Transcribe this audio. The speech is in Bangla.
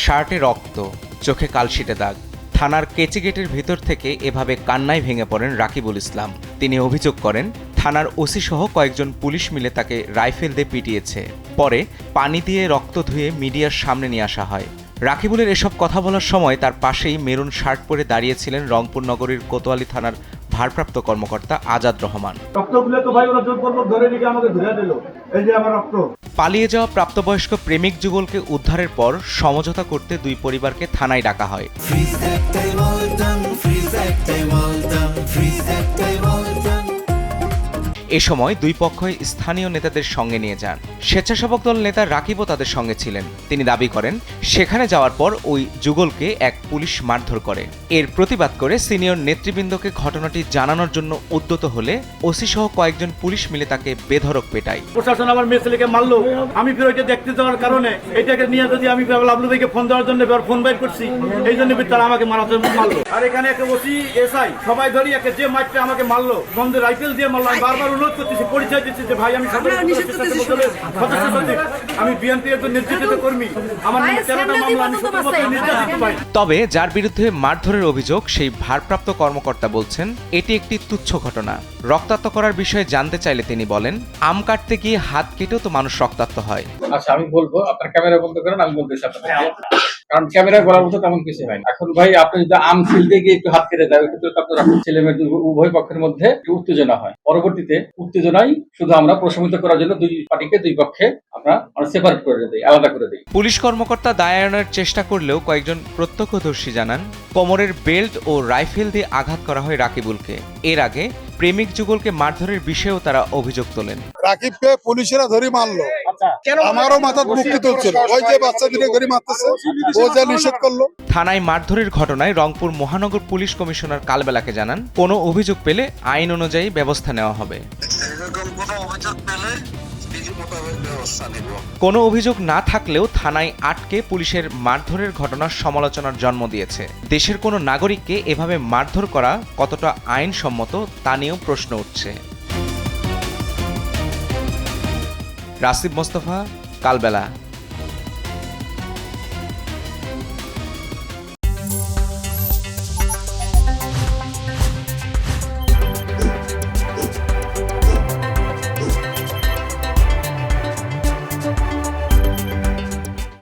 শার্টে রক্ত, চোখে কালশিটে দাগ। থানার কেচি গেটের ভিতর থেকে এভাবে কান্নায় ভেঙে পড়েন রাকিবুল ইসলাম। তিনি অভিযোগ করেন, থানার ওসি সহ কয়েকজন পুলিশ মিলে তাকে রাইফেল দিয়ে পিটিয়েছে। পরে পানি দিয়ে রক্ত ধুয়ে মিডিয়ার সামনে নিয়ে আসা হয়। রাকিবুলের এসব কথা বলার সময় তার পাশেই মেরুন শার্ট পরে দাঁড়িয়েছিলেন রংপুর নগরীর কোতোয়ালি থানার ভারপ্রাপ্ত কর্মকর্তা আজাদ রহমান। পালিয়ে যাওয়া প্রাপ্তবয়স্ক প্রেমিক যুগলকে উদ্ধারের পর সমঝোতা করতে দুই পরিবারকে থানায় ডাকা হয়। এ সময় দুই পক্ষই স্থানীয় নেতাদের সঙ্গে নিয়ে যান। স্বেচ্ছাসেবক দল নেতা রাকিবও তাদের সঙ্গে ছিলেন। তিনি দাবি করেন, সেখানে যাওয়ার পর ওই যুগলকে এক পুলিশ মারধর করে। এর প্রতিবাদ করে সিনিয়র নেতৃবৃন্দকে ঘটনাটি জানানোর জন্য উদ্যত হলে ওসি সহ কয়েকজন পুলিশ মিলে তাকে বেধড়ক পেটায়। প্রশাসন আমার মেয়ে ছেলেকে মারলো, আমি ফিরে ওইটা দেখতে যাওয়ার কারণে এটাকে নিয়ে যদি আমি লাবলু ভাইকে ফোন দেওয়ার জন্য ফোন বাইর করছি, এই জন্য তারা আমাকে মারলো। আর এখানে একটা ওসি এসআই সবাই ধরি একে যে মারতে আমাকে মারলো, বন্ধে রাইফেল দিয়ে মারলো। আমি বারবার অনুরোধ করতেছি, পরিচয় দিচ্ছি যে ভাই আমি আমি বিএনপি এর নেতৃত্ব কর্মী, আমার নামে 13টা মামলা, আমি 17 বছর নির্যাতিত ভাই। তবে যার বিরুদ্ধে মারধরের অভিযোগ সেই ভারপ্রাপ্ত কর্মকর্তা বলছেন, এটি একটি তুচ্ছ ঘটনা। রক্তাক্ত করার বিষয়ে জানতে চাইলে তিনি বলেন, আম কাটতে গিয়ে হাত কেটেও তো মানুষ রক্তাক্ত হয়। আচ্ছা, আমি বলবো আপনার ক্যামেরা বন্ধ করেন, আমি বলতেছি আপনাকে, কারণ ক্যামেরায় বলার মতো তেমন কিছু হয় না। এখন ভাই আপনি যদি আম ছিলতে গিয়ে একটু হাত কেটে দেয়, কিন্তু আপনার ছেলে মেয়ে উভয় পক্ষের মধ্যে উত্তেজনা হয়। পরবর্তীতে উত্তেজনাই শুধু আমরা প্রশমিত করার জন্য দুই পার্টিকে দুই পক্ষে আমরা সেপারেট করে দিই, আলাদা করে দিই। পুলিশ কর্মকর্তা দায় এড়ানোর চেষ্টা করলেও কয়েকজন প্রত্যক্ষদর্শী জানান, কোমরের বেল্ট ও রাইফেল দিয়ে আঘাত করা হয় রাকিবুলকে। এর আগে প্রেমিক যুগলকে মারধরের বিষয়েও তারা অভিযোগ তোলেন। রাকিবকে পুলিশেরা ধরে মারলো, আমারও মাথা মুক্তি তুলছিল, ওই যে বাচ্চা দুটো ধরে মারতেছে, ও যা নিষেধ করলো। থানায় মারধরের ঘটনায় রংপুর মহানগর পুলিশ কমিশনার কালবেলাকে জানান, কোনো অভিযোগ পেলে আইন অনুযায়ী ব্যবস্থা নেওয়া হবে। কোনো অভিযোগ না থাকলেও থানায় আটকে পুলিশের মারধরের ঘটনার সমালোচনার জন্ম দিয়েছে। দেশের কোনো নাগরিককে এভাবে মারধর করা কতটা আইনসম্মত তা নিয়েও প্রশ্ন উঠছে। রাসিব মোস্তফা, কালবেলা।